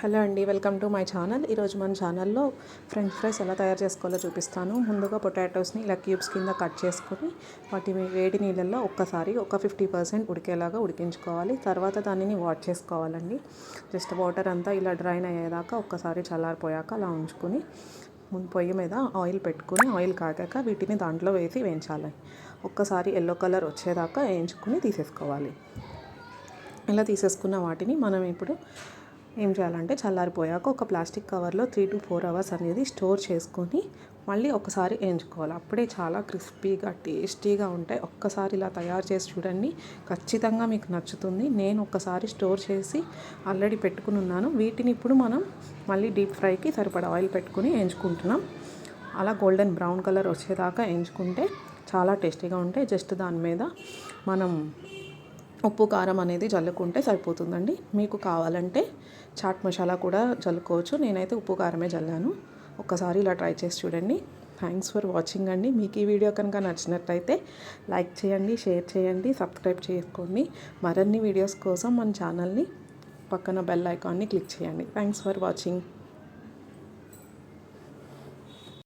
Hello అండి, welcome to my channel. ఈరోజు మన ఛానల్లో ఫ్రెంచ్ ఫ్రైస్ ఎలా తయారు చేసుకోవాలో చూపిస్తాను. ముందుగా పొటాటోస్ని ఇలా క్యూబ్స్ కింద కట్ చేసుకొని వాటి వేడి నీళ్ళల్లో ఒక్కసారి ఒక 50% ఉడికేలాగా ఉడికించుకోవాలి. తర్వాత దానిని వాష్ చేసుకోవాలండి. జస్ట్ వాటర్ అంతా ఇలా డ్రైన్ అయ్యేదాకా ఒక్కసారి చల్లారిపోయాక అలా ఉంచుకొని పొయ్యి మీద ఆయిల్ పెట్టుకుని ఆయిల్ కాగాక వీటిని దాంట్లో వేసి వేయించాలి. ఒక్కసారి ఎల్లో కలర్ వచ్చేదాకా వేయించుకుని తీసేసుకోవాలి. ఇలా తీసేసుకున్న వాటిని మనం ఇప్పుడు ఏం చేయాలంటే చల్లారిపోయాక ఒక ప్లాస్టిక్ కవర్లో 3 to 4 hours అనేది స్టోర్ చేసుకొని మళ్ళీ ఒకసారి వేయించుకోవాలి. అప్పుడే చాలా క్రిస్పీగా టేస్టీగా ఉంటాయి. ఒక్కసారి ఇలా తయారు చేసి చూడండి, ఖచ్చితంగా మీకు నచ్చుతుంది. నేను ఒక్కసారి స్టోర్ చేసి ఆల్రెడీ పెట్టుకుని ఉన్నాను. వీటిని ఇప్పుడు మనం మళ్ళీ డీప్ ఫ్రైకి సరిపడా ఆయిల్ పెట్టుకుని వేయించుకుంటున్నాం. అలా గోల్డెన్ బ్రౌన్ కలర్ వచ్చేదాకా వేయించుకుంటే చాలా టేస్టీగా ఉంటాయి. జస్ట్ దాని మీద మనం ఉప్పు కారం అనేది జల్లుకుంటే సరిపోతుందండి. మీకు కావాలంటే చాట్ మసాలా కూడా జల్లుకోవచ్చు. నేనైతే ఉప్పు కారమే జల్లాను. ఒక్కసారి ఇలా ట్రై చేసి చూడండి. థ్యాంక్స్ ఫర్ వాచింగ్ అండి. మీకు ఈ వీడియో కనుక నచ్చినట్టయితే లైక్ చేయండి, షేర్ చేయండి, సబ్స్క్రైబ్ చేసుకోండి. మరిన్ని వీడియోస్ కోసం మన ఛానల్ని పక్కన బెల్ ఐకాన్ని క్లిక్ చేయండి. Thanks for watching.